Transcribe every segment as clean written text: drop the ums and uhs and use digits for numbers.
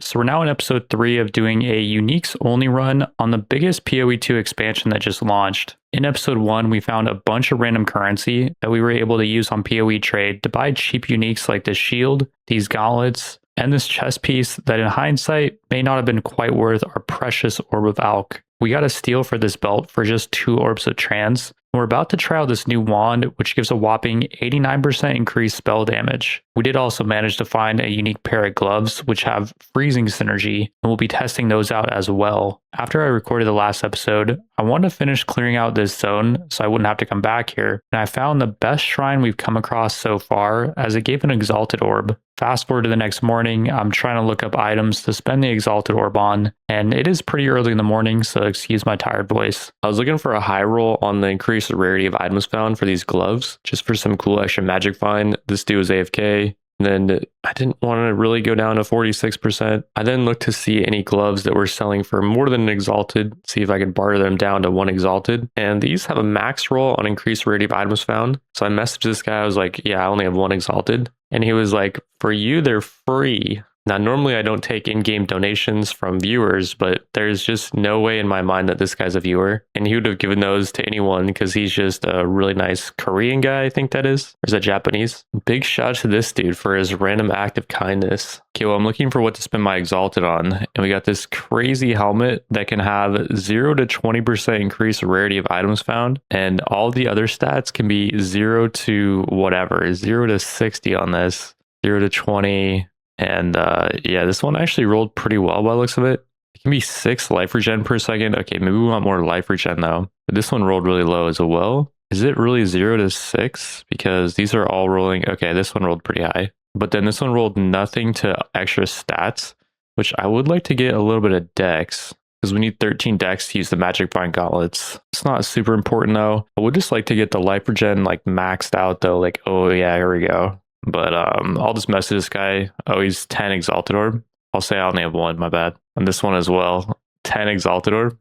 So we're now in episode 3 of doing a uniques only run on the biggest POE2 expansion that just launched. In episode 1, we found a bunch of random currency that we were able to use on POE trade to buy cheap uniques like this shield, these gauntlets, and this chest piece that in hindsight may not have been quite worth our precious orb of Alk. We got a steal for this belt for just 2 orbs of trans. We're about to try out this new wand, which gives a whopping 89% increased spell damage. We did also manage to find a unique pair of gloves, which have freezing synergy, and we'll be testing those out as well. After I recorded the last episode, I wanted to finish clearing out this zone so I wouldn't have to come back here, and I found the best shrine we've come across so far, as it gave an exalted orb. Fast forward to the next morning, I'm trying to look up items to spend the exalted orb on, and it is pretty early in the morning, so excuse my tired voice. I was looking for a high roll on the increased rarity of items found for these gloves, just for some cool extra magic find. This dude was AFK. And then I didn't want to really go down to 46%. I then looked to see any gloves that were selling for more than an exalted, see if I could barter them down to 1 exalted. And these have a max roll on increased rarity of items found. So I messaged this guy, I was like, yeah, I only have 1 exalted. And he was like, for you, they're free. Now, normally I don't take in-game donations from viewers, but there's just no way in my mind that this guy's a viewer. And he would have given those to anyone because he's just a really nice Korean guy, I think that is. Or is that Japanese? Big shout out to this dude for his random act of kindness. Okay, well, I'm looking for what to spend my exalted on. And we got this crazy helmet that can have 0 to 20% increased rarity of items found. And all the other stats can be 0 to whatever, 0 to 60 on this, 0 to 20. And yeah, this one actually rolled pretty well by the looks of it. It can be 6 life regen per second. Okay, maybe we want more life regen though. But this one rolled really low as well. Is it really 0 to 6? Because these are all rolling. Okay, this one rolled pretty high. But then this one rolled nothing to extra stats, which I would like to get a little bit of dex, because we need 13 dex to use the magic vine gauntlets. It's not super important though. I would just like to get the life regen like maxed out though. Like, oh yeah, here we go. But I'll just message this guy. Oh, he's 10 exalted orb. I'll say I only have 1, my bad. And this one as well. 10 exalted orb.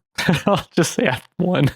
I'll just say I have 1.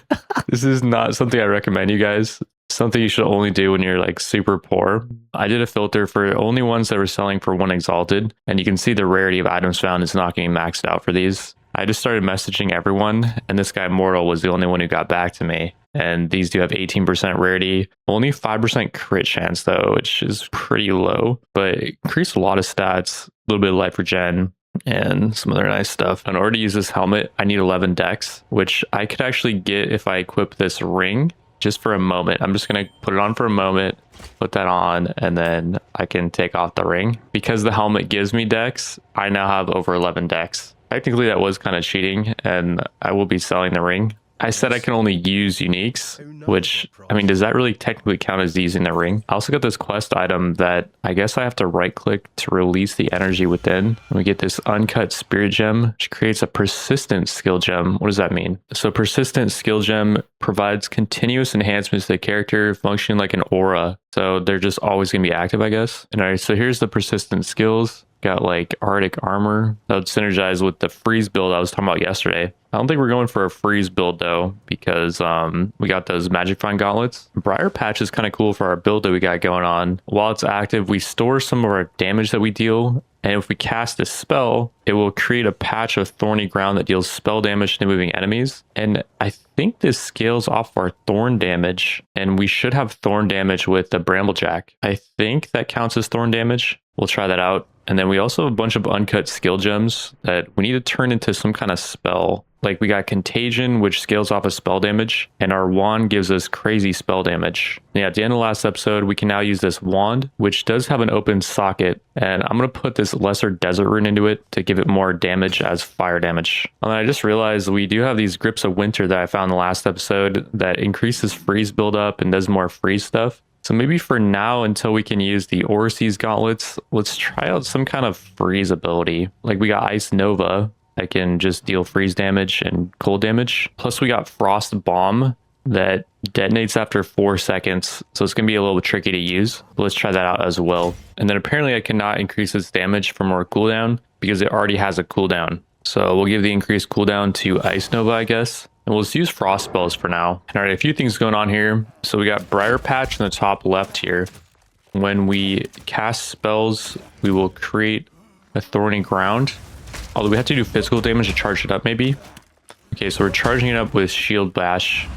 This is not something I recommend you guys. Something you should only do when you're like super poor. I did a filter for only ones that were selling for 1 exalted. And you can see the rarity of items found is not getting maxed out for these. I just started messaging everyone, and this guy Mortal was the only one who got back to me. And these do have 18% rarity, only 5% crit chance though, which is pretty low, but it increased a lot of stats, a little bit of life regen, and some other nice stuff. In order to use this helmet, I need 11 dex, which I could actually get if I equip this ring just for a moment. I'm just going to put it on for a moment, put that on, and then I can take off the ring. Because the helmet gives me dex, I now have over 11 dex. Technically that was kind of cheating, and I will be selling the ring. I said I can only use uniques, which, I mean, does that really technically count as using the ring? I also got this quest item that I guess I have to right click to release the energy within. And we get this uncut spirit gem, which creates a persistent skill gem. What does that mean? So persistent skill gem provides continuous enhancements to the character, functioning like an aura. So they're just always going to be active, I guess. And all right, so here's the persistent skills. Got like Arctic armor that would synergize with the freeze build I was talking about yesterday. I don't think we're going for a freeze build though, because we got those magic find gauntlets. Briar patch is kind of cool for our build that we got going on. While it's active, we store some of our damage that we deal. And if we cast a spell, it will create a patch of thorny ground that deals spell damage to moving enemies. And I think this scales off our thorn damage, and we should have thorn damage with the bramblejack. I think that counts as thorn damage. We'll try that out. And then we also have a bunch of uncut skill gems that we need to turn into some kind of spell. Like we got Contagion, which scales off of spell damage, and our wand gives us crazy spell damage. Yeah, at the end of the last episode, we can now use this wand, which does have an open socket, and I'm going to put this lesser desert rune into it to give it more damage as fire damage. And then I just realized we do have these grips of winter that I found in the last episode that increases freeze buildup and does more freeze stuff. So maybe for now, until we can use the Orsees gauntlets, let's try out some kind of freeze ability. Like we got Ice Nova that can just deal freeze damage and cold damage. Plus we got Frost Bomb that detonates after 4 seconds. So it's going to be a little tricky to use, but let's try that out as well. And then apparently I cannot increase its damage for more cooldown because it already has a cooldown. So we'll give the increased cooldown to Ice Nova, I guess. And we'll just use frost spells for now. And all right, a few things going on here. So we got Briar Patch in the top left here. When we cast spells, we will create a thorny ground. Although we have to do physical damage to charge it up, maybe. Okay, so we're charging it up with shield bash,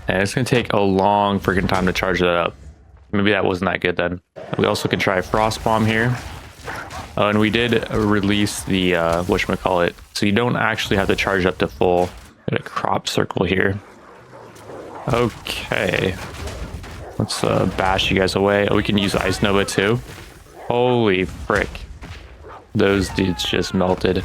and it's gonna take a long freaking time to charge that up. Maybe that wasn't that good then. We also can try frost bomb here. Oh, and we did release the whatchamacallit, so you don't actually have to charge up to full. Got a crop circle here. Okay, let's bash you guys away. Oh, we can use ice nova too. Holy frick, those dudes just melted.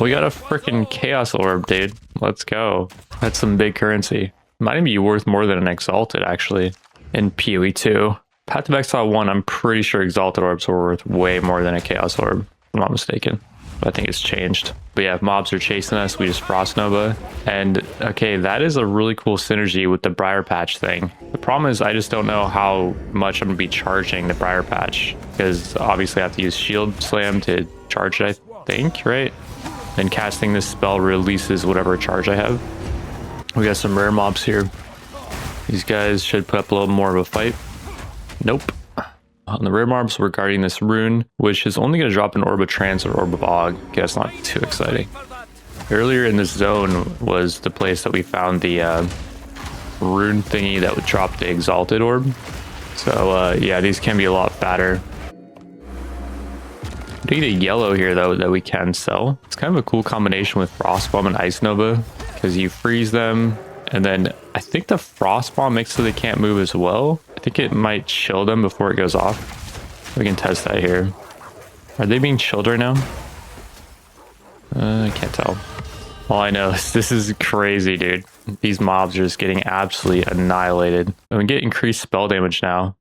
We got a freaking chaos orb, dude. Let's go. That's some big currency. Might even be worth more than an exalted actually in POE2. Path of Exile 1, I'm pretty sure exalted orbs were worth way more than a chaos orb, if I'm not mistaken. But I think it's changed. But yeah, if mobs are chasing us, we just frost nova. And okay, that is a really cool synergy with the briar patch thing. The problem is I just don't know how much I'm gonna be charging the briar patch, because obviously I have to use shield slam to charge it, I think, right? And casting this spell releases whatever charge I have. We got some rare mobs here. These guys should put up a little more of a fight. Nope. On the rare mobs, we're guarding this rune, which is only going to drop an Orb of Trance or Orb of Og. Okay, that's not too exciting. Earlier in this zone was the place that we found the rune thingy that would drop the Exalted Orb. So yeah, these can be a lot fatter. We get a yellow here though that we can sell. It's kind of a cool combination with Frost Bomb and Ice Nova, because you freeze them, and then I think the Frost Bomb makes so they can't move as well. I think it might chill them before it goes off. We can test that here. Are they being chilled right now? I can't tell. All I know is this is crazy, dude. These mobs are just getting absolutely annihilated. And we get increased spell damage now,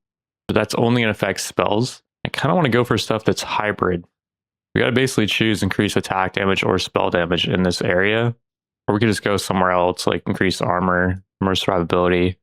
but that's only going to affect spells. I kind of want to go for stuff that's hybrid. We got to basically choose increase attack damage or spell damage in this area. Or we could just go somewhere else, like increase armor, more survivability.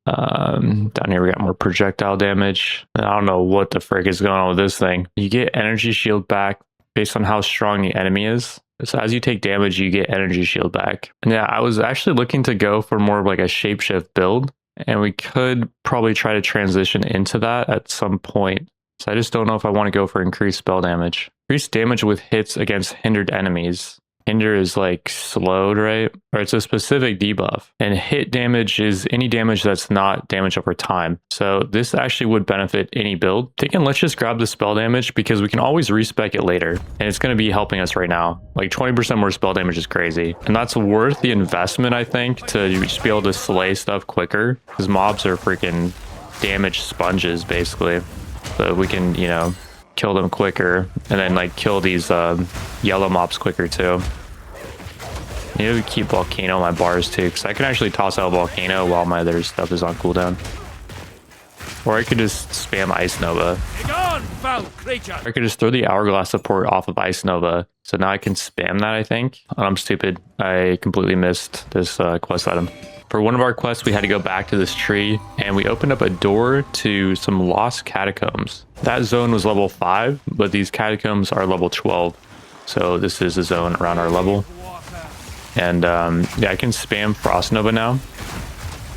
Down here we got more projectile damage. And I don't know what the frick is going on with this thing. You get energy shield back based on how strong the enemy is. So as you take damage, you get energy shield back. And yeah, I was actually looking to go for more of like a shapeshift build, and we could probably try to transition into that at some point. So I just don't know if I want to go for increased spell damage. Increased damage with hits against hindered enemies. Hinder is like slowed, right? Or it's a specific debuff. And hit damage is any damage that's not damage over time. So this actually would benefit any build. Thinking let's just grab the spell damage because we can always respec it later. And it's going to be helping us right now. Like 20% more spell damage is crazy. And that's worth the investment, I think, to just be able to slay stuff quicker. Because mobs are freaking damage sponges, basically. So we can, you know, kill them quicker, and then like kill these yellow mobs quicker too. I need to keep volcano on my bars too, because I can actually toss out volcano while my other stuff is on cooldown. Or I could just spam Ice Nova. Begone, foul creature! I could just throw the hourglass support off of Ice Nova. So now I can spam that, I think. Oh, I'm stupid. I completely missed this quest item. For one of our quests, we had to go back to this tree, and we opened up a door to some lost catacombs. That zone was level 5, but these catacombs are level 12. So this is a zone around our level. And yeah, I can spam Frost Nova now,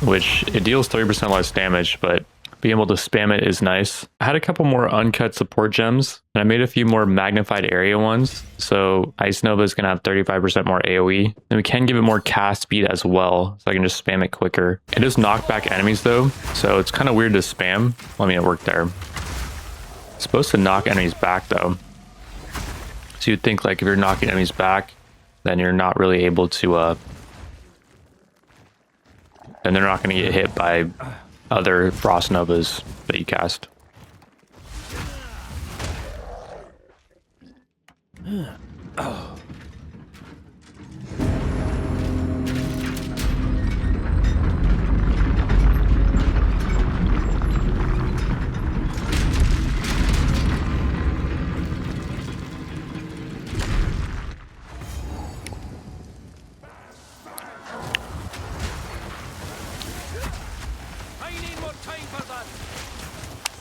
which it deals 30% less damage, but being able to spam it is nice. I had a couple more uncut support gems, and I made a few more magnified area ones. So Ice Nova is going to have 35% more AoE, and we can give it more cast speed as well, so I can just spam it quicker. It does knock back enemies though, so it's kind of weird to spam. Well, I mean, it worked there. It's supposed to knock enemies back though. So you'd think like if you're knocking enemies back, then you're not really able to, and they're not going to get hit by other Frost Novas that you cast. Oh.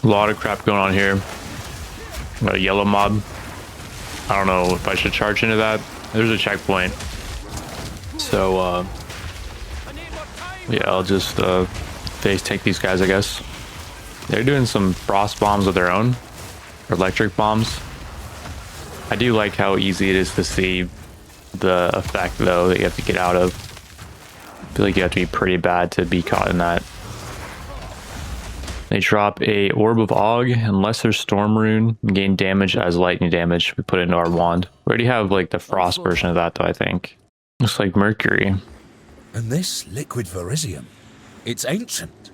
A lot of crap going on here. Got a yellow mob. I don't know if I should charge into that. There's a checkpoint. So, yeah, I'll just face take these guys, I guess. They're doing some frost bombs of their own. Or electric bombs. I do like how easy it is to see the effect, though, that you have to get out of. I feel like you have to be pretty bad to be caught in that. They drop a Orb of Og and Lesser Storm Rune and gain damage as lightning damage. We put it into our wand. We already have like the frost version of that, though, I think. Looks like Mercury. And this liquid verisium, it's ancient.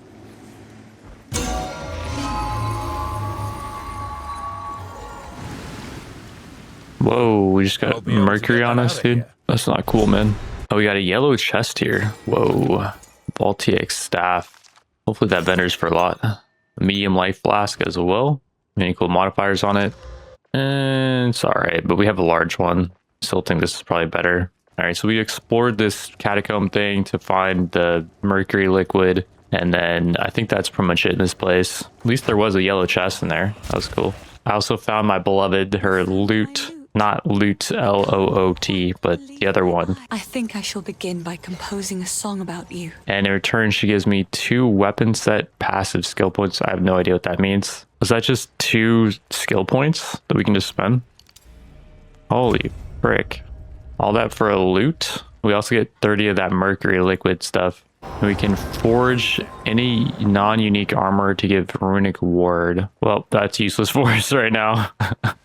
Whoa, we just got I'll be able to Mercury get on that us, out of dude. here. That's not cool, man. Oh, we got a yellow chest here. Whoa. Voltaic staff. Hopefully that vendor's for a lot. A medium life flask as well. Any cool modifiers on it? And it's alright, but we have a large one. Still think this is probably better. Alright, so we explored this catacomb thing to find the mercury liquid. And then I think that's pretty much it in this place. At least there was a yellow chest in there. That was cool. I also found my beloved, her loot. Not loot, L-O-O-T, but the other one. I think I shall begin by composing a song about you. And in return, she gives me 2 weapon set passive skill points. I have no idea what that means. Was that just 2 skill points that we can just spend? Holy frick. All that for a loot? We also get 30 of that mercury liquid stuff. We can forge any non-unique armor to give runic ward. Well, that's useless for us right now.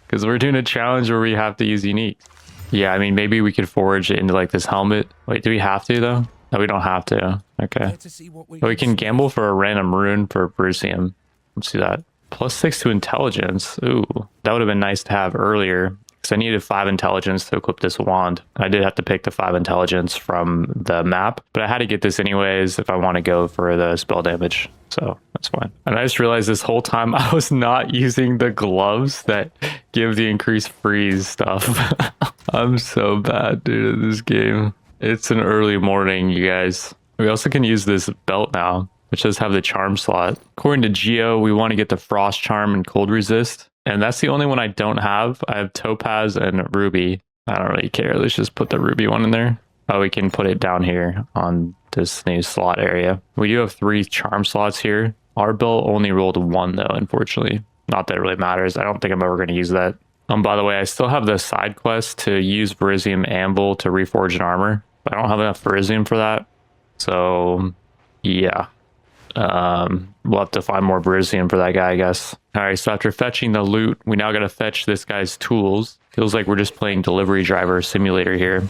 Because we're doing a challenge where we have to use unique. Yeah, I mean, maybe we could forge it into like this helmet. Wait, do we have to though? No, we don't have to. Okay. But we can gamble for a random rune for Brucium. Let's see that. +6 to intelligence. Ooh, that would have been nice to have earlier. Because I needed 5 intelligence to equip this wand. I did have to pick the 5 intelligence from the map, but I had to get this anyways if I want to go for the spell damage. So that's fine. And I just realized this whole time I was not using the gloves that give the increased freeze stuff. I'm so bad, dude, at this game. It's an early morning, you guys. We also can use this belt now, which does have the charm slot. According to Geo, we want to get the frost charm and cold resist. And that's the only one I don't have. I have topaz and ruby. I don't really care. Let's just put the ruby one in there. Oh, we can put it down here on this new slot area. We do have 3 charm slots here. Our belt only rolled 1 though, unfortunately. Not that it really matters. I don't think I'm ever going to use that. By the way, I still have the side quest to use Verisium Anvil to reforge an armor. But I don't have enough Verisium for that. So, yeah. We'll have to find more Verisium for that guy, I guess. Alright, so after fetching the loot, we now gotta fetch this guy's tools. Feels like we're just playing delivery driver simulator here.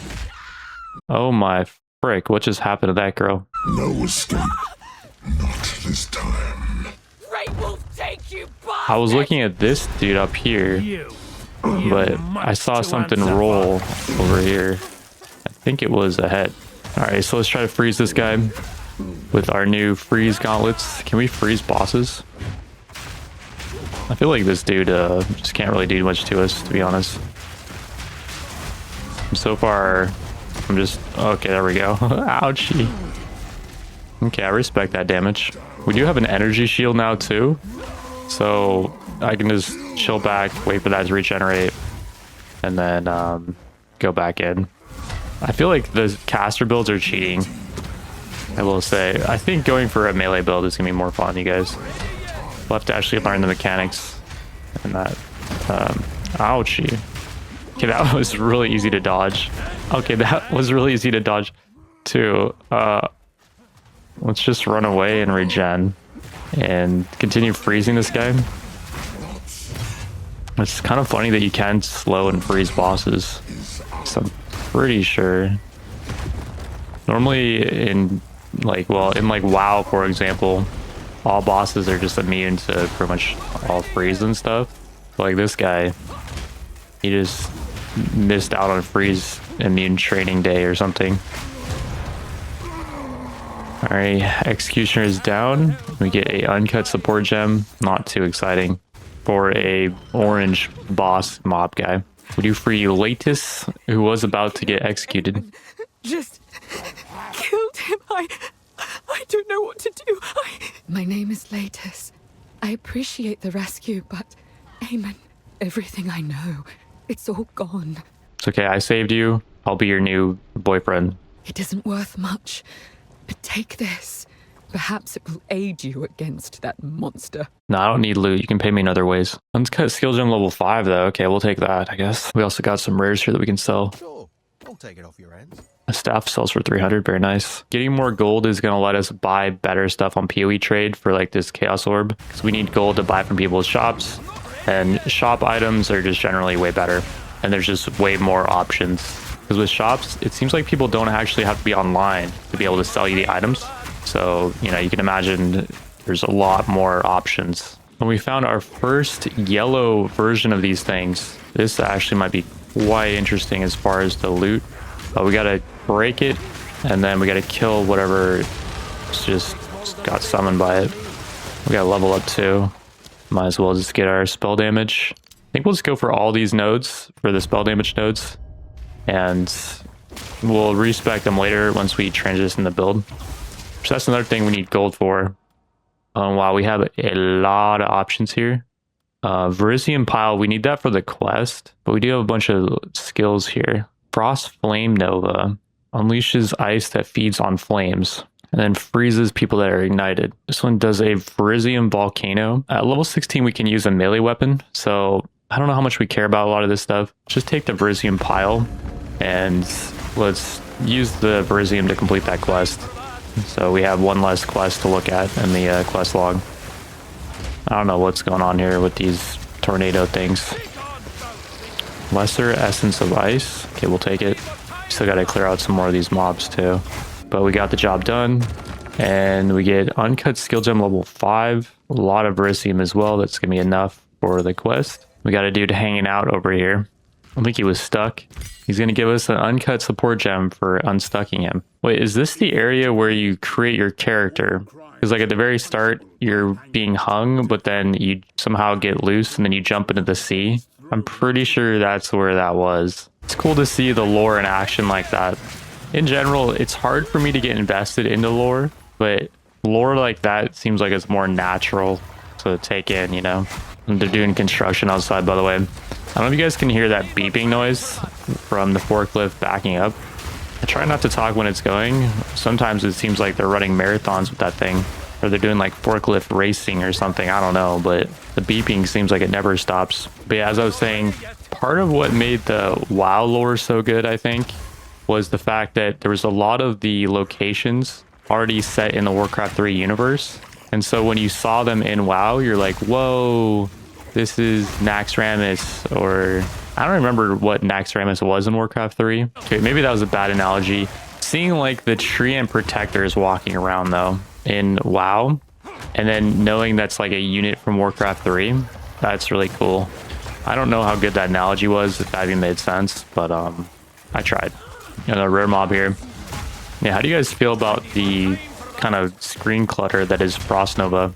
Oh my frick, what just happened to that girl? No escape. Not this time. Great Wolf, take you back! I was looking at this dude up here, but I saw something roll over here. I think it was a head. Alright, so let's try to freeze this guy with our new freeze gauntlets. Can we freeze bosses? I feel like this dude just can't really do much to us, to be honest. So far, I'm just... Okay, there we go. Ouchie. Okay, I respect that damage. We do have an energy shield now, too. So I can just chill back, wait for that to regenerate, and then go back in. I feel like the caster builds are cheating. I will say. I think going for a melee build is going to be more fun, you guys. We'll have to actually learn the mechanics and that. Ouchie. Okay, that was really easy to dodge. Okay, that was really easy to dodge too. Let's just run away and regen and continue freezing this guy. It's kind of funny that you can slow and freeze bosses. So I'm pretty sure. Normally in WoW, for example, all bosses are just immune to pretty much all freeze and stuff. Like this guy, he just missed out on freeze immune training day or something. Alright, Executioner is down. We get a uncut support gem. Not too exciting for a orange boss mob guy. We do free Latus, who was about to get executed. Just killed him. I don't know what to do. My name is Latus. I appreciate the rescue, but Aemon, everything I know, it's all gone. It's okay, I saved you. I'll be your new boyfriend. It isn't worth much, but take this. Perhaps it will aid you against that monster. No, I don't need loot. You can pay me in other ways. Let's cut skill gem level 5 though. Okay, we'll take that, I guess. We also got some rares here that we can sell. Sure, I'll take it off your hands. A staff sells for 300. Very nice. Getting more gold is going to let us buy better stuff on PoE trade for like this chaos orb. Because we need gold to buy from people's shops. And shop items are just generally way better. And there's just way more options. Because with shops, it seems like people don't actually have to be online to be able to sell you the items. So, you know, you can imagine there's a lot more options. When we found our first yellow version of these things, this actually might be quite interesting as far as the loot. But we got to break it, and then we got to kill whatever just got summoned by it. We got to level up too. Might as well just get our spell damage. I think we'll just go for all these nodes, for the spell damage nodes. And we'll respec them later once we transition the build. So that's another thing we need gold for. Wow, we have a lot of options here. Verisium Pile, we need that for the quest, but we do have a bunch of skills here. Frost Flame Nova unleashes ice that feeds on flames and then freezes people that are ignited. This one does a Verisium Volcano. At level 16, we can use a melee weapon, so I don't know how much we care about a lot of this stuff. Just take the Verisium Pile and let's use the Verisium to complete that quest. So we have one less quest to look at in the quest log. I don't know what's going on here with these tornado things. Lesser Essence of Ice. Okay, we'll take it. Still got to clear out some more of these mobs too. But we got the job done. And we get Uncut Skill Gem level 5. A lot of Verisium as well. That's going to be enough for the quest. We got a dude hanging out over here. I think he was stuck. He's going to give us an uncut support gem for unstucking him. Wait, is this the area where you create your character? Because like at the very start, you're being hung, but then you somehow get loose and then you jump into the sea. I'm pretty sure that's where that was. It's cool to see the lore in action like that. In general, it's hard for me to get invested into lore, but lore like that seems like it's more natural to take in, you know? And they're doing construction outside, by the way. I don't know if you guys can hear that beeping noise from the forklift backing up. I try not to talk when it's going. Sometimes it seems like they're running marathons with that thing, or they're doing like forklift racing or something. I don't know, but the beeping seems like it never stops. But yeah, as I was saying, part of what made the WoW lore so good, I think, was the fact that there was a lot of the locations already set in the Warcraft 3 universe. And so when you saw them in WoW, you're like, whoa, this is Naxxramas, or I don't remember what Naxxramas was in Warcraft 3. Okay, maybe that was a bad analogy. Seeing like the Treant Protectors walking around though in WoW, and then knowing that's like a unit from Warcraft 3, that's really cool. I don't know how good that analogy was, if that even made sense, but I tried. You know, rare mob here. Yeah, how do you guys feel about the kind of screen clutter that is Frost Nova?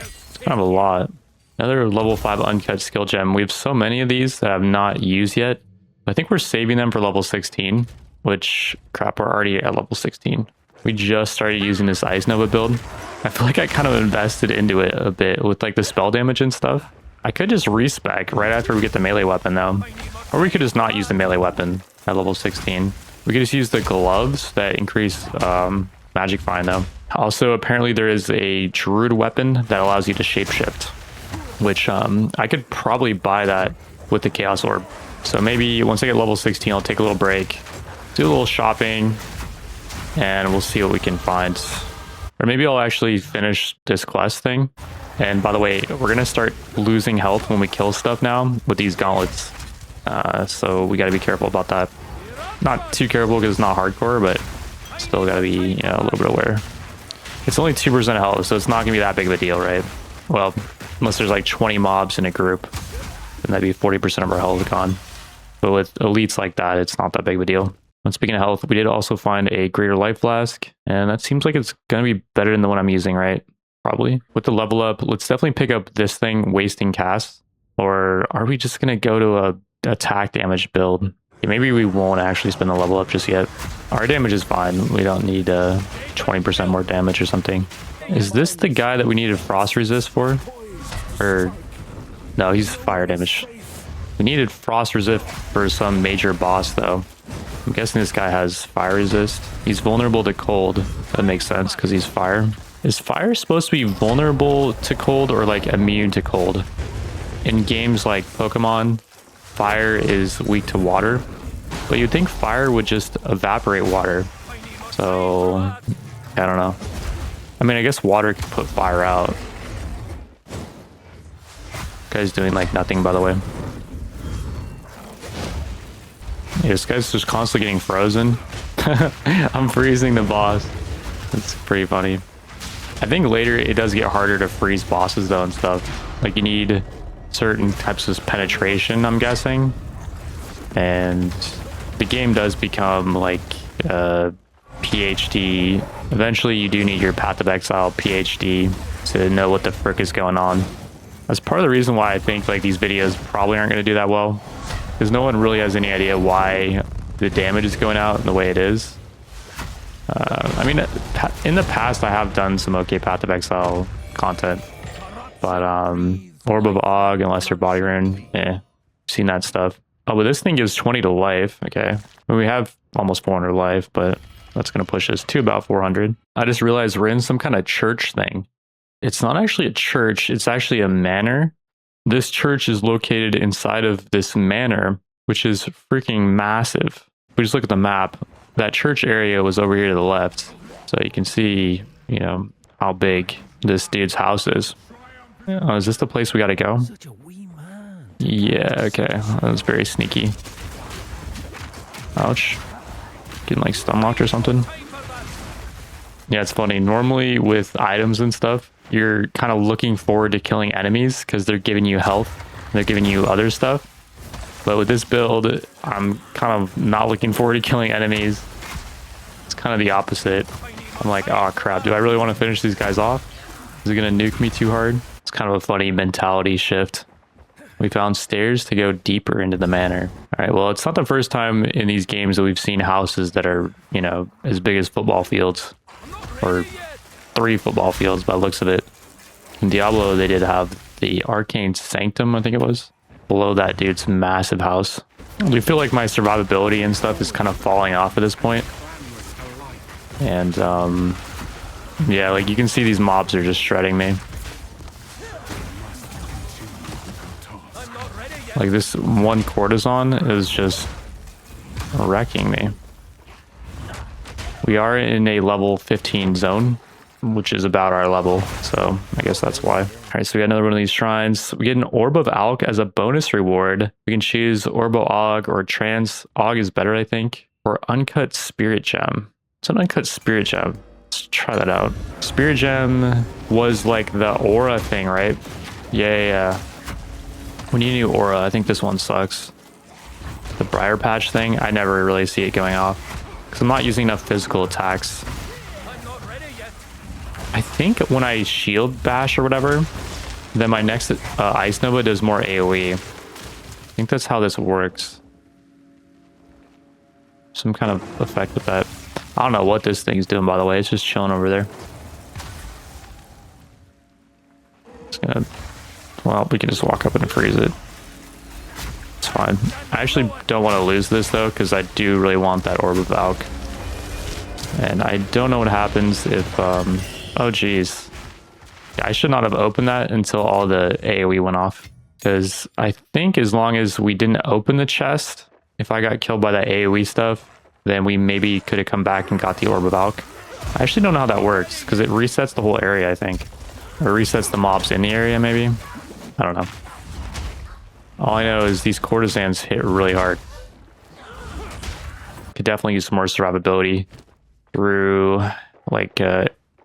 It's kind of a lot. Another level 5 uncut skill gem. We have so many of these that I've not used yet. I think we're saving them for level 16, which, crap, we're already at level 16. We just started using this Ice Nova build. I feel like I kind of invested into it a bit with like the spell damage and stuff. I could just respec right after we get the melee weapon though. Or we could just not use the melee weapon at level 16. We could just use the gloves that increase magic find though. Also, apparently there is a druid weapon that allows you to shapeshift, which I could probably buy that with the chaos orb. So maybe once I get level 16, I'll take a little break, do a little shopping, and we'll see what we can find. Or maybe I'll actually finish this quest thing. And by the way, we're gonna start losing health when we kill stuff now with these gauntlets. So we gotta be careful about that. Not too careful because it's not hardcore, but still gotta be, you know, a little bit aware. It's only 2% health, so it's not gonna be that big of a deal, right? Well, unless there's like 20 mobs in a group, then that'd be 40% of our health gone. But with elites like that, it's not that big of a deal. And speaking of health, we did also find a greater life flask, and that seems like it's gonna be better than the one I'm using, right? Probably. With the level up, let's definitely pick up this thing, wasting casts. Or are we just gonna go to a attack damage build? Yeah, maybe we won't actually spend the level up just yet. Our damage is fine. We don't need 20% more damage or something. Is this the guy that we needed frost resist for? Or no, he's fire damage. We needed frost resist for some major boss though. I'm guessing this guy has fire resist. He's vulnerable to cold. That makes sense because he's fire. Is fire supposed to be vulnerable to cold or like immune to cold? In games like Pokemon, fire is weak to water, but you'd think fire would just evaporate water. So, I don't know. I mean, I guess water can put fire out. Guy's doing like nothing, by the way. Yeah, this guy's just constantly getting frozen. I'm freezing the boss. It's pretty funny. I think later it does get harder to freeze bosses though and stuff. Like you need certain types of penetration, I'm guessing. And the game does become like PhD. Eventually you do need your Path of Exile PhD to know what the frick is going on. That's part of the reason why I think like these videos probably aren't going to do that well. Because no one really has any idea why the damage is going out in the way it is. I mean, in the past I have done some okay Path of Exile content. But Orb of Og and Lesser Body Rune, seen that stuff. Oh, but this thing gives 20 to life. Okay. I mean, we have almost 400 life, but that's going to push us to about 400. I just realized we're in some kind of church thing. It's not actually a church. It's actually a manor. This church is located inside of this manor, which is freaking massive. If we just look at the map, that church area was over here to the left. So you can see, you know, how big this dude's house is. Oh, is this the place we gotta go? Yeah, okay. That was very sneaky. Ouch. Getting like stun locked or something. Yeah, it's funny. Normally with items and stuff, you're kind of looking forward to killing enemies because they're giving you health. They're giving you other stuff. But with this build, I'm kind of not looking forward to killing enemies. It's kind of the opposite. I'm like, oh crap, do I really want to finish these guys off? Is it going to nuke me too hard? It's kind of a funny mentality shift. We found stairs to go deeper into the manor. All right, well, it's not the first time in these games that we've seen houses that are, you know, as big as football fields. Or 3 football fields by the looks of it. In Diablo, they did have the Arcane Sanctum, I think it was, below that dude's massive house. I do feel like my survivability and stuff is kind of falling off at this point. And, yeah, like you can see these mobs are just shredding me. Like this one courtesan is just wrecking me. We are in a level 15 zone, which is about our level, so I guess that's why. All right, so we got another one of these shrines. We get an Orb of Alk as a bonus reward. We can choose Orb of Og or Trans. Og is better, I think. Or Uncut Spirit Gem. It's an Uncut Spirit Gem. Let's try that out. Spirit Gem was like the aura thing, right? Yeah. When you need aura, I think this one sucks. The Briar Patch thing, I never really see it going off. Because I'm not using enough physical attacks. I think when I shield bash or whatever, then my next Ice Nova does more AoE. I think that's how this works. Some kind of effect with that. I don't know what this thing's doing, by the way. It's just chilling over there. It's gonna... Well, we can just walk up and freeze it. It's fine. I actually don't want to lose this though, because I do really want that Orb of Valk. And I don't know what happens if, oh geez. Yeah, I should not have opened that until all the AoE went off. Because I think as long as we didn't open the chest, if I got killed by that AoE stuff, then we maybe could have come back and got the Orb of Valk. I actually don't know how that works, because it resets the whole area, I think. Or resets the mobs in the area, maybe? I don't know. All I know is these courtesans hit really hard. Could definitely use some more survivability through, like,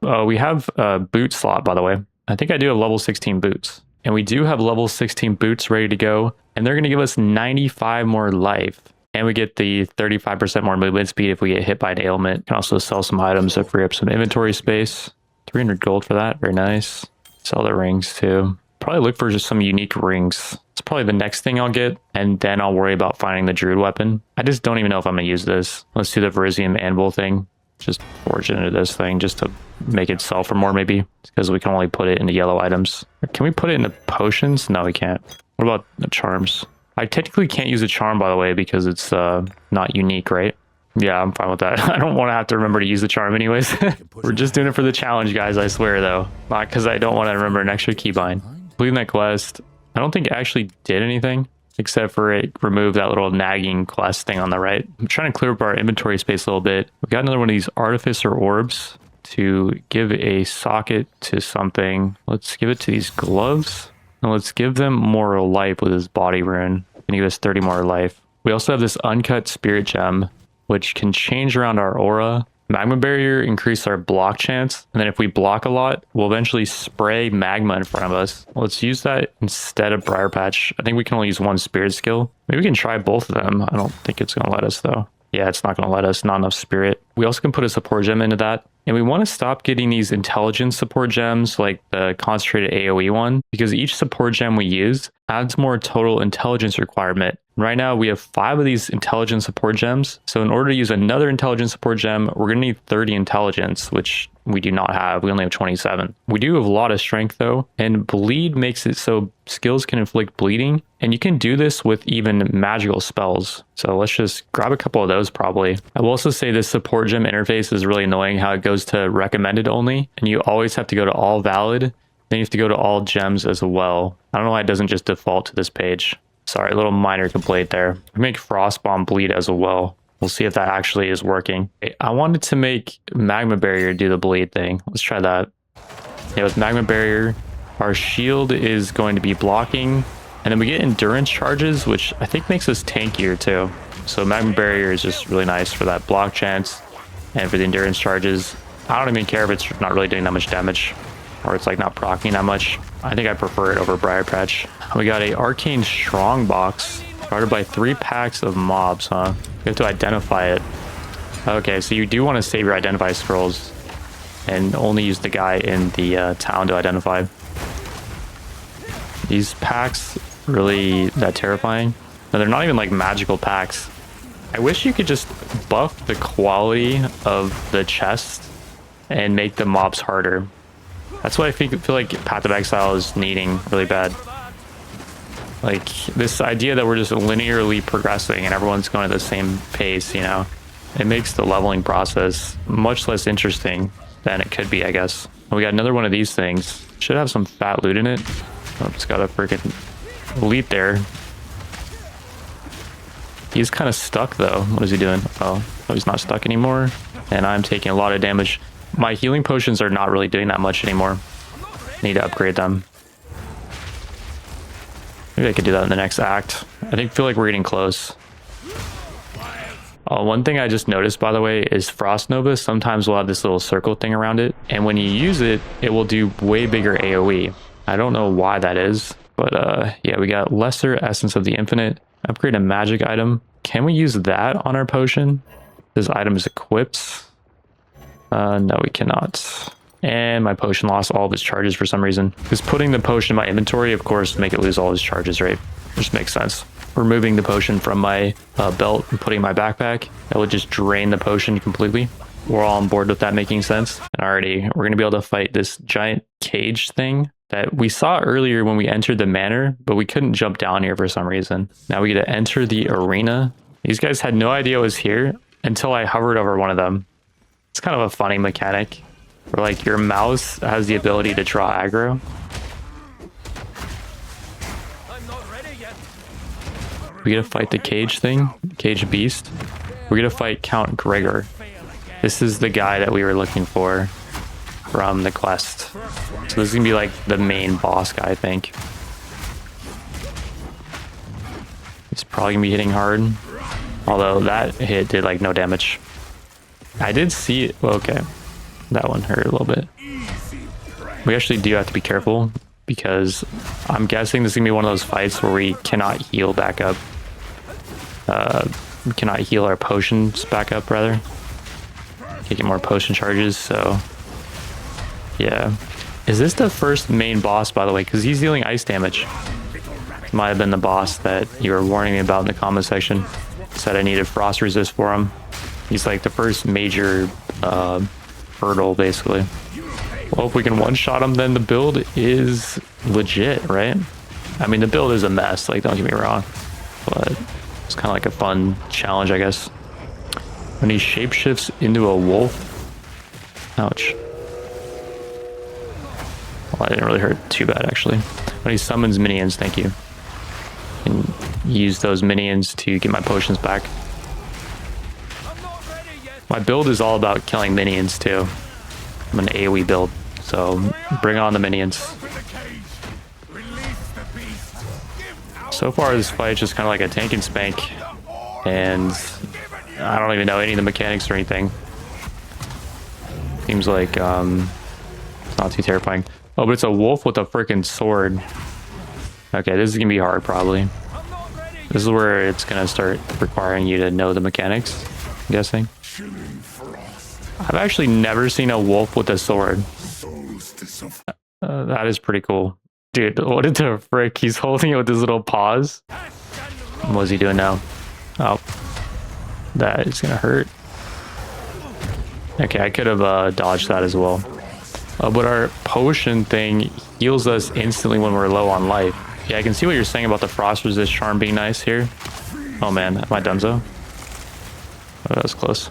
oh, we have a boot slot, by the way. I think I do have level 16 boots. And we do have level 16 boots ready to go. And they're going to give us 95 more life. And we get the 35% more movement speed if we get hit by an ailment. Can also sell some items to free up some inventory space. 300 gold for that. Very nice. Sell the rings too. Probably look for just some unique rings. It's probably the next thing I'll get, and then I'll worry about finding the druid weapon. I just don't even know if I'm gonna use this. Let's do the Verisium anvil thing. Just forge into this thing just to make it sell for more, maybe, because we can only put it into yellow items. Can we put it into potions? No, we can't. What about the charms? I technically can't use a charm, by the way, because it's not unique, right? Yeah, I'm fine with that. I don't want to have to remember to use the charm anyways. We're just doing it for the challenge, guys, I swear, though. Not because I don't want to remember an extra keybind. Completing that quest, I don't think it actually did anything, except for it removed that little nagging quest thing on the right. I'm trying to clear up our inventory space a little bit. We got another one of these artificer orbs to give a socket to something. Let's give it to these gloves. And let's give them more life with his body rune. And give us 30 more life. We also have this uncut spirit gem, which can change around our aura. Magma barrier increase our block chance, and then if we block a lot, we'll eventually spray magma in front of us. Let's use that instead of briar patch. I think we can only use one spirit skill. Maybe we can try both of them. I don't think it's gonna let us though. Yeah, it's not gonna let us, not enough spirit. We also can put a support gem into that. And we want to stop getting these intelligence support gems like the concentrated AoE one, because each support gem we use adds more total intelligence requirement. Right now we have 5 of these intelligence support gems. So in order to use another intelligence support gem, we're going to need 30 intelligence, which we do not have. We only have 27. We do have a lot of strength though, and bleed makes it so skills can inflict bleeding. And you can do this with even magical spells. So let's just grab a couple of those probably. I will also say this support gem interface is really annoying how it goes to recommended only. And you always have to go to all valid. Then you have to go to all gems as well. I don't know why it doesn't just default to this page. Sorry, a little minor complaint there. We make Frostbomb bleed as well. We'll see if that actually is working. I wanted to make Magma Barrier do the bleed thing. Let's try that. Yeah, with Magma Barrier, our shield is going to be blocking. And then we get endurance charges, which I think makes us tankier too. So Magma Barrier is just really nice for that block chance and for the endurance charges. I don't even care if it's not really doing that much damage, or it's like not proccing that much. I think I prefer it over Briar Patch. We got a Arcane Strong box guarded by 3 packs of mobs, huh? You have to identify it. Okay, so you do want to save your identify scrolls and only use the guy in the town to identify. These packs really that terrifying? No, they're not even like magical packs. I wish you could just buff the quality of the chest and make the mobs harder. That's what I feel like Path of Exile is needing really bad. Like this idea that we're just linearly progressing and everyone's going at the same pace, you know, it makes the leveling process much less interesting than it could be, I guess. We got another one of these things. Should have some fat loot in it. Oh, it's got a freaking elite there. He's kind of stuck though. What is he doing? Oh, he's not stuck anymore. And I'm taking a lot of damage. My healing potions are not really doing that much anymore. Need to upgrade them. Maybe I could do that in the next act. I feel like we're getting close. One thing I just noticed, by the way, is Frost Nova sometimes will have this little circle thing around it. And when you use it, it will do way bigger AoE. I don't know why that is. But yeah, we got Lesser Essence of the Infinite. Upgrade a magic item. Can we use that on our potion? This item is equipped. No, we cannot. And my potion lost all of its charges for some reason. Because putting the potion in my inventory, of course, make it lose all its charges, right? Which makes sense. Removing the potion from my belt and putting in my backpack, that would just drain the potion completely. We're all on board with that making sense. And already, we're going to be able to fight this giant cage thing that we saw earlier when we entered the manor, but we couldn't jump down here for some reason. Now we get to enter the arena. These guys had no idea it was here until I hovered over one of them. It's kind of a funny mechanic where like your mouse has the ability to draw aggro. We get to fight the cage thing, cage beast. We're gonna fight Count Gregor. This is the guy that we were looking for from the quest. So this is gonna be like the main boss guy, I think. He's probably gonna be hitting hard. Although that hit did like no damage. I did see it. Well, okay. That one hurt a little bit. We actually do have to be careful because I'm guessing this is gonna be one of those fights where we cannot heal back up. We cannot heal our potions back up, rather. Can't get more potion charges, so yeah. Is this the first main boss, by the way? Because he's dealing ice damage. Might have been the boss that you were warning me about in the comment section. Said I needed frost resist for him. He's like the first major hurdle, basically. Well, if we can one-shot him, then the build is legit, right? I mean, the build is a mess, like, don't get me wrong. But it's kind of like a fun challenge, I guess. When he shapeshifts into a wolf. Ouch. Well, I didn't really hurt too bad, actually. When he summons minions, thank you. And use those minions to get my potions back. My build is all about killing minions, too. I'm an AoE build, so bring on the minions. So far, this fight is just kind of like a tank and spank. And I don't even know any of the mechanics or anything. Seems like it's not too terrifying. Oh, but it's a wolf with a freaking sword. Okay, this is gonna be hard probably. This is where it's gonna start requiring you to know the mechanics, I'm guessing. I've actually never seen a wolf with a sword. That is pretty cool. Dude, what the frick? He's holding it with his little paws. What is he doing now? Oh, that is gonna hurt. Okay, I could have dodged that as well. But our potion thing heals us instantly when we're low on life. Yeah, I can see what you're saying about the frost resist charm being nice here. Oh man, am I donezo? Oh, that was close.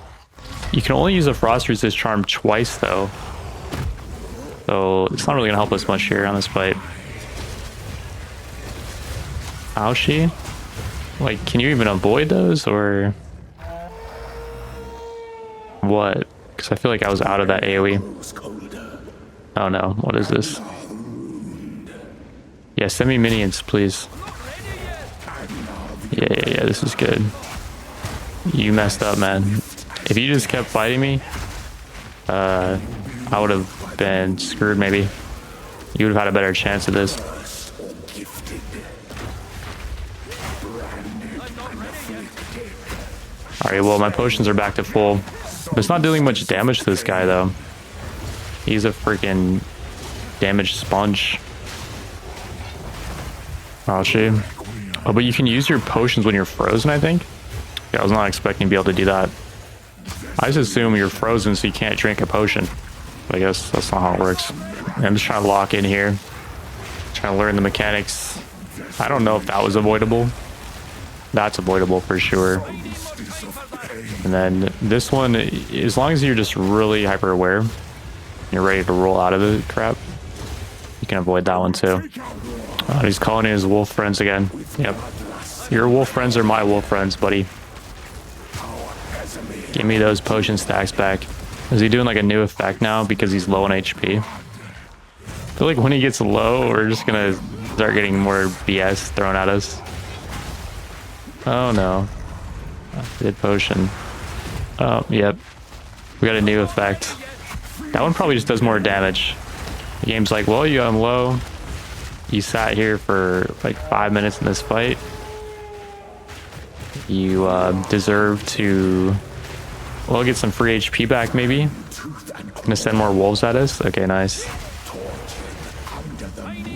You can only use a frost resist charm twice though. So it's not really gonna help us much here on this fight. Ouchie? Like, can you even avoid those or what? Because I feel like I was out of that AoE. Oh no, what is this? Yeah, send me minions, please. Yeah, this is good. You messed up, man. If you just kept fighting me, I would have been screwed maybe. You would have had a better chance of this. Alright, well, my potions are back to full. But it's not doing much damage to this guy, though. He's a freaking damage sponge. I'll show you. Oh, but you can use your potions when you're frozen, I think? Yeah, I was not expecting to be able to do that. I just assume you're frozen so you can't drink a potion. But I guess that's not how it works. I'm just trying to lock in here. Trying to learn the mechanics. I don't know if that was avoidable. That's avoidable for sure. And then this one, as long as you're just really hyper aware, you're ready to roll out of the crap, you can avoid that one too. Oh, he's calling in his wolf friends again. Yep. Your wolf friends are my wolf friends, buddy. Give me those potion stacks back. Is he doing like a new effect now because he's low on HP? I feel like when he gets low, we're just gonna start getting more BS thrown at us. Oh no. Good potion. Oh, yep. We got a new effect. That one probably just does more damage. The game's like, well, you got him low. You sat here for like 5 minutes in this fight. You deserve to, well, get some free HP back maybe. Gonna send more wolves at us. Okay, nice.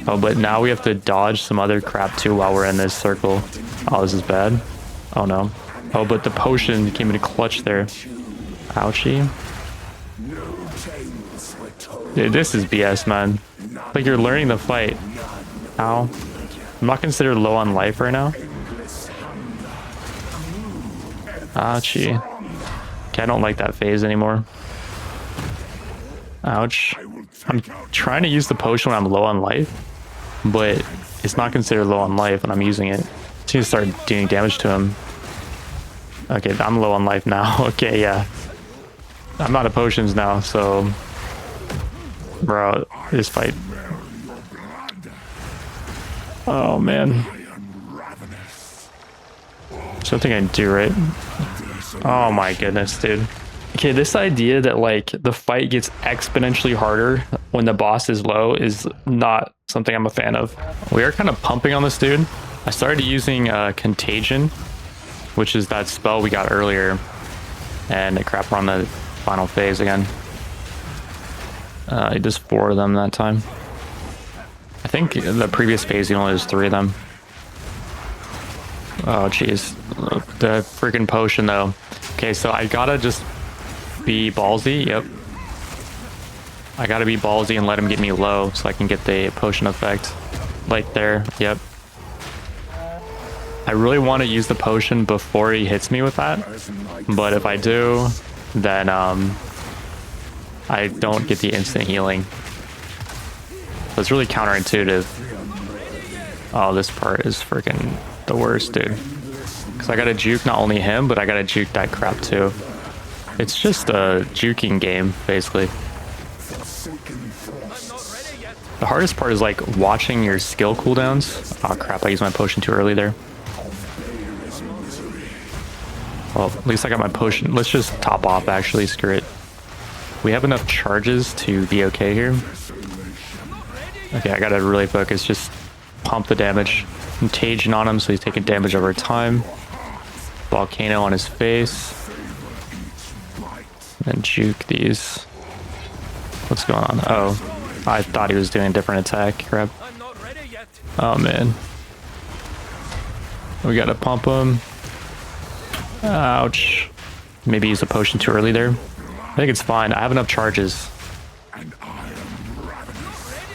Oh, but now we have to dodge some other crap too while we're in this circle. Oh, this is bad. Oh no. Oh, but the potion came in clutch there. Ouchie. Dude, this is BS, man. Like you're learning the fight. Ow. I'm not considered low on life right now. Ouchie. Okay, I don't like that phase anymore. Ouch. I'm trying to use the potion when I'm low on life, but it's not considered low on life when I'm using it. It's gonna start doing damage to him. Okay, I'm low on life now. Okay, yeah. I'm out of potions now, so... Bro, this fight. Oh, man. Something I do, right? Oh my goodness, dude. Okay, this idea that, like, the fight gets exponentially harder when the boss is low is not something I'm a fan of. We are kind of pumping on this dude. I started using Contagion, which is that spell we got earlier. And crap, we're on the final phase again. He does 4 of them that time. I think the previous phase he only does 3 of them. Oh jeez. The freaking potion though. Okay, so I gotta just be ballsy. Yep. I gotta be ballsy and let him get me low so I can get the potion effect. Like there. Yep. I really want to use the potion before he hits me with that, but if I do, then I don't get the instant healing. So it's really counterintuitive. Oh, this part is freaking the worst, dude. Because I gotta juke not only him, but I gotta juke that crap too. It's just a juking game, basically. The hardest part is like watching your skill cooldowns. Oh crap, I used my potion too early there. Well, at least I got my potion. Let's just top off, actually. Screw it. We have enough charges to be okay here. Okay, I gotta really focus. Just pump the damage. Contagion on him, so he's taking damage over time. Volcano on his face. And juke these. What's going on? Oh, I thought he was doing a different attack. Crap. Oh, man. We gotta pump him. Ouch. Maybe use a potion too early there. I think it's fine. I have enough charges.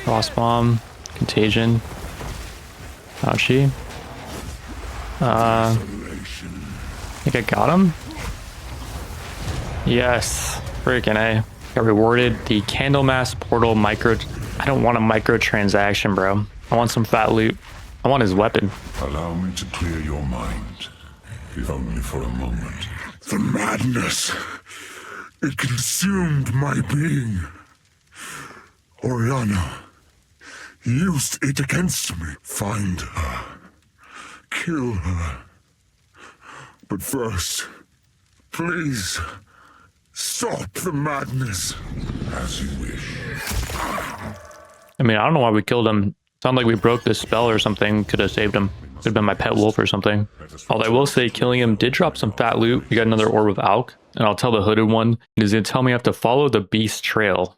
Frost bomb. Contagion. Ouchie. I think I got him. Yes. Freaking A. Got rewarded the Candlemass Portal micro. I don't want a microtransaction, bro. I want some fat loot. I want his weapon. Allow me to clear your mind, if only for a moment. The madness. It consumed my being. Oriana used it against me. Find her. Kill her. But first, please, stop the madness. As you wish. I mean, I don't know why we killed him. Sounded like we broke this spell or something. Could have saved him. Could have been my pet wolf or something. Although I will say, killing him did drop some fat loot. We got another orb of Alk. And I'll tell the hooded one. He's going to tell me I have to follow the beast trail.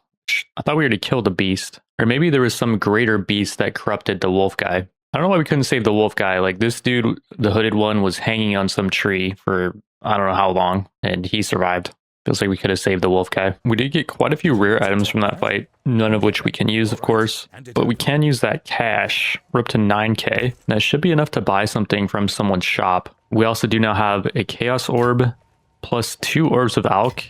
I thought we were to kill the beast. Or maybe there was some greater beast that corrupted the wolf guy. I don't know why we couldn't save the wolf guy. Like, this dude, the hooded one, was hanging on some tree for I don't know how long. And he survived. Feels like we could have saved the wolf guy. We did get quite a few rare items from that fight, none of which we can use, of course. But we can use that cash. We're up to 9k. That should be enough to buy something from someone's shop. We also do now have a Chaos Orb, plus 2 Orbs of Alk.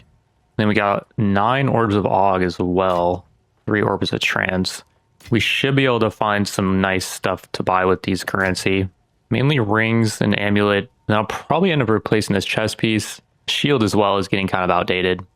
Then we got 9 Orbs of Og as well. 3 Orbs of Trans. We should be able to find some nice stuff to buy with these currency. Mainly rings and amulet. And I'll probably end up replacing this chest piece. Shield as well is getting kind of outdated.